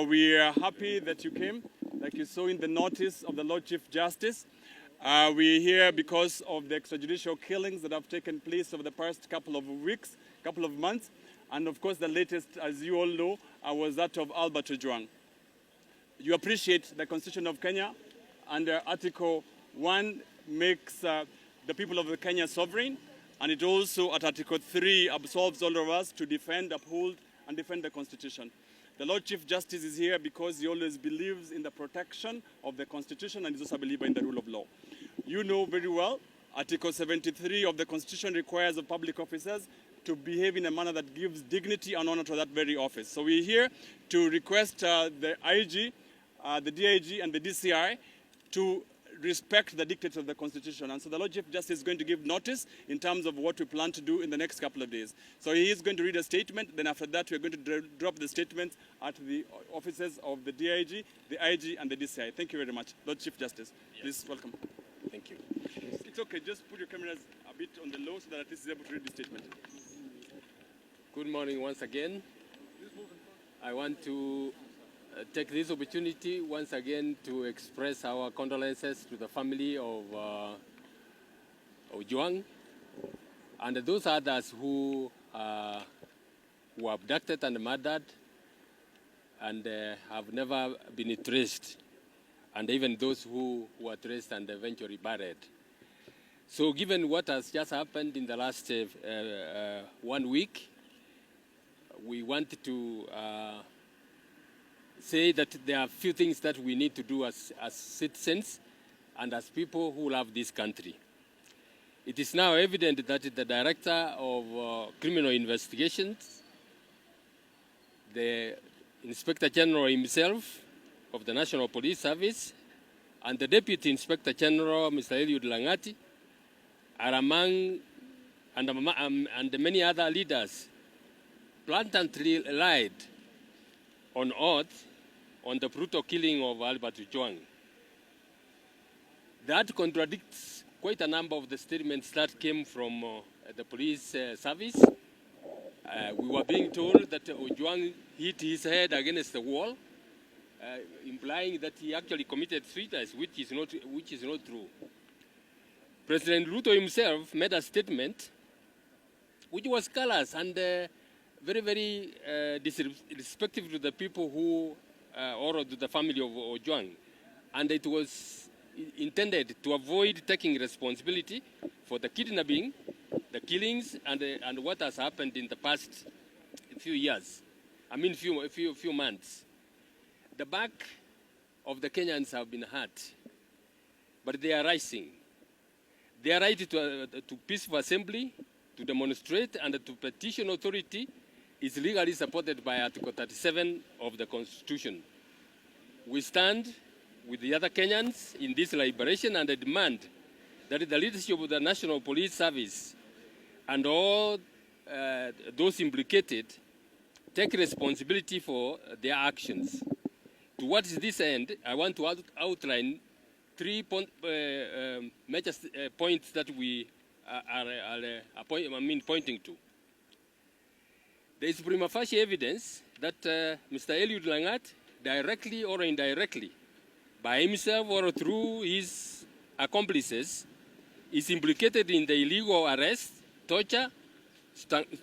We are happy that you came, like you saw in the notice of the Lord Chief Justice. We're here because of the extrajudicial killings that have taken place over the past couple of weeks, couple of months. And of course, the latest, as you all know, was that of Albert Ojwang. You appreciate the Constitution of Kenya, under Article 1 makes the people of Kenya sovereign, and it also, at Article 3, absolves all of us to defend, uphold, and defend the Constitution. The Lord Chief Justice is here because he always believes in the protection of the Constitution and is also a believer in the rule of law. You know very well, Article 73 of the Constitution requires of public officers to behave in a manner that gives dignity and honor to that very office. So we're here to request the IG, the DIG, and the DCI to respect the dictates of the Constitution. And so the Lord Chief Justice is going to give notice in terms of what we plan to do in the next couple of days. So he is going to read a statement. Then after that, we're going to drop the statements at the offices of the DIG, the IG, and the DCI. Thank you very much. Lord Chief Justice, please welcome. Thank you. It's okay. Just put your cameras a bit on the low so that at least is able to read the statement. Good morning once again. I want to take this opportunity once again to express our condolences to the family of Ojwang and those others who were abducted and murdered and have never been traced, and even those who were traced and eventually buried. So given what has just happened in the last 1 week, we want to say that there are a few things that we need to do as citizens and as people who love this country. It is now evident that the Director of Criminal Investigations, the Inspector General himself of the National Police Service, and the Deputy Inspector General, Mr. Eliud Langati, are among and many other leaders blatantly lied on oath on the brutal killing of Albert Ojwang. That contradicts quite a number of the statements that came from the police service. We were being told that Ojwang hit his head against the wall, implying that he actually committed suicide, which is not true. President Ruto himself made a statement which was callous and very, very disrespectful to the people who, or to the family of Ojwang. And it was intended to avoid taking responsibility for the kidnapping, the killings, and what has happened in the past few years. I mean, few months. The back of the Kenyans have been hurt, but they are rising. Their right to peaceful assembly, to demonstrate, and to petition authority is legally supported by Article 37 of the Constitution. We stand with the other Kenyans in this liberation and demand that the leadership of the National Police Service and all those implicated take responsibility for their actions. Towards this end, I want to outline three major points that we are pointing to. There is prima facie evidence that Mr. Eliud Langati, directly or indirectly, by himself or through his accomplices, is implicated in the illegal arrest, torture,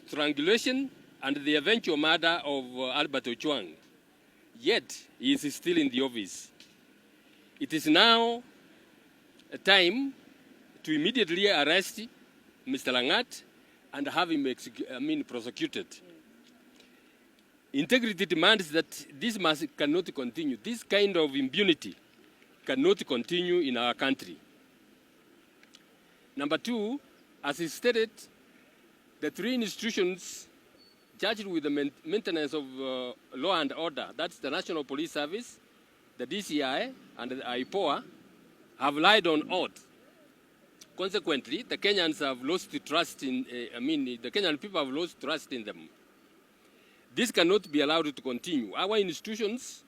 strangulation, and the eventual murder of Albert Ojwang. Yet, he is still in the office. It is now a time to immediately arrest Mr. Langati and have him prosecuted. Integrity demands that this cannot continue. This kind of impunity cannot continue in our country. Number two, as is stated, the three institutions charged with the maintenance of law and order, that's the National Police Service, the DCI, and the IPOA, have lied on oath. Consequently, the Kenyans have lost trust in, the Kenyan people have lost trust in them. This cannot be allowed to continue. Our institutions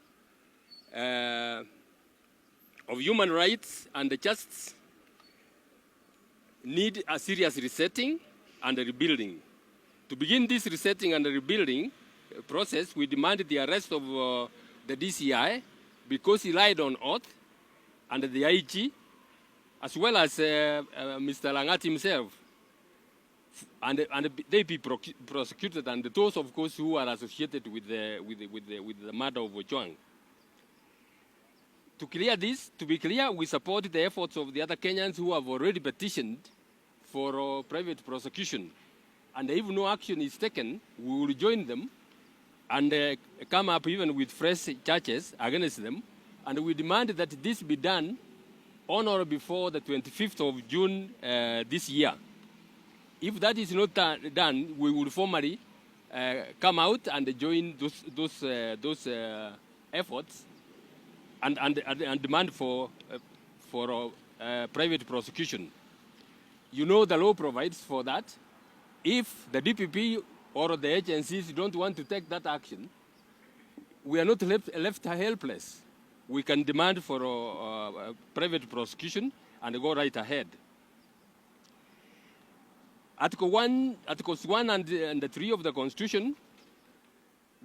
of human rights and justice need a serious resetting and rebuilding. To begin this resetting and rebuilding process, we demand the arrest of the DCI, because he lied on oath, and the IG, as well as Mr. Langat himself, and they be prosecuted, and those, of course, who are associated with the murder of Ojwang. To clear this, to be clear, we support the efforts of the other Kenyans who have already petitioned for private prosecution. And if no action is taken, we will join them and come up even with fresh charges against them. And we demand that this be done on or before the 25th of June this year. If that is not done, we will formally come out and join those efforts and demand for private prosecution. You know the law provides for that. If the DPP or the agencies don't want to take that action, we are not left helpless. We can demand for private prosecution and go right ahead. Articles 1 and 3 of the Constitution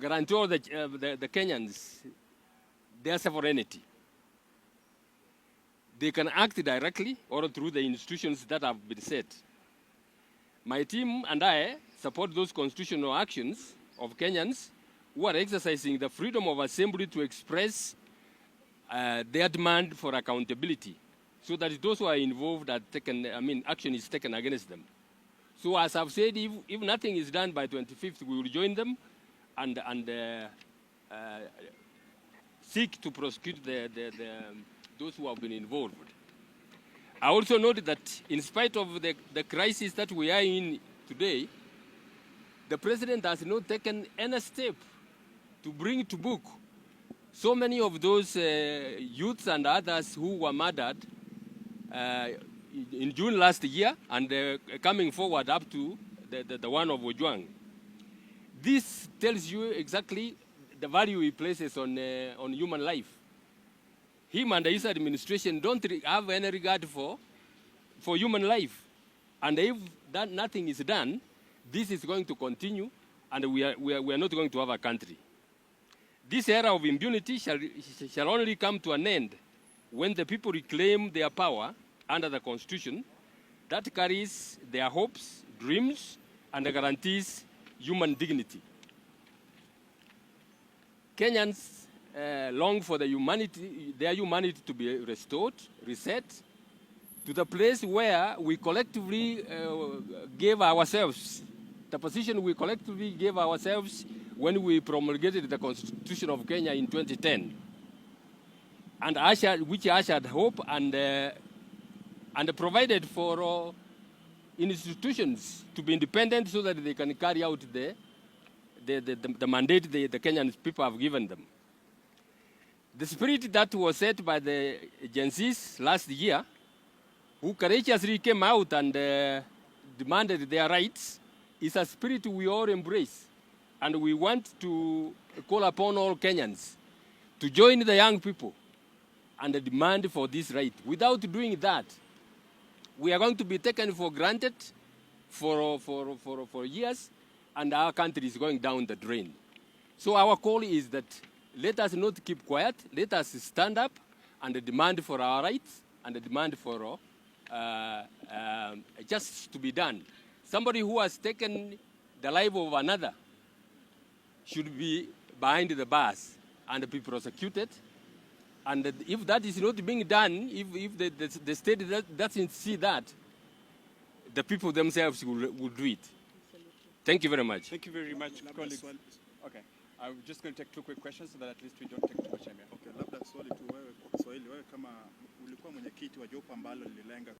guarantee all the Kenyans their sovereignty. They can act directly or through the institutions that have been set. My team and I support those constitutional actions of Kenyans who are exercising the freedom of assembly to express their demand for accountability, so that those who are involved are taken, action is taken against them. So as I've said, if nothing is done by 25th, we will join them and seek to prosecute those who have been involved. I also note that in spite of the crisis that we are in today, the president has not taken any step to bring to book so many of those youths and others who were murdered in June last year and coming forward up to the one of Ojwang. This tells you exactly the value he places on human life. Him and his administration don't have any regard for human life. And if nothing is done, this is going to continue, and we are not going to have a country. This era of impunity shall only come to an end when the people reclaim their power under the Constitution that carries their hopes, dreams, and guarantees human dignity. Kenyans long for their humanity to be restored, reset, to the place where we collectively gave ourselves, the position we collectively gave ourselves when we promulgated the Constitution of Kenya in 2010, and which ushered hope and provided for institutions to be independent so that they can carry out the mandate the Kenyan people have given them. The spirit that was set by the Gen Zs last year, who courageously came out and demanded their rights, is a spirit we all embrace. And we want to call upon all Kenyans to join the young people and demand for this right. Without doing that, we are going to be taken for granted for years, and our country is going down the drain. So our call is that let us not keep quiet. Let us stand up and demand for our rights and demand for justice to be done. Somebody who has taken the life of another should be behind the bars and be prosecuted. And if that is not being done, if the state doesn't see that, the people themselves will do it. Thank you very much. Thank you very much, colleagues. Okay, I'm just going to take two quick questions so that at least we don't take too much time here. Okay, labda swali tu wewe kwa Kiswahili, wewe kama ulikuwa mwenyekiti wa jopo ambalo lililenga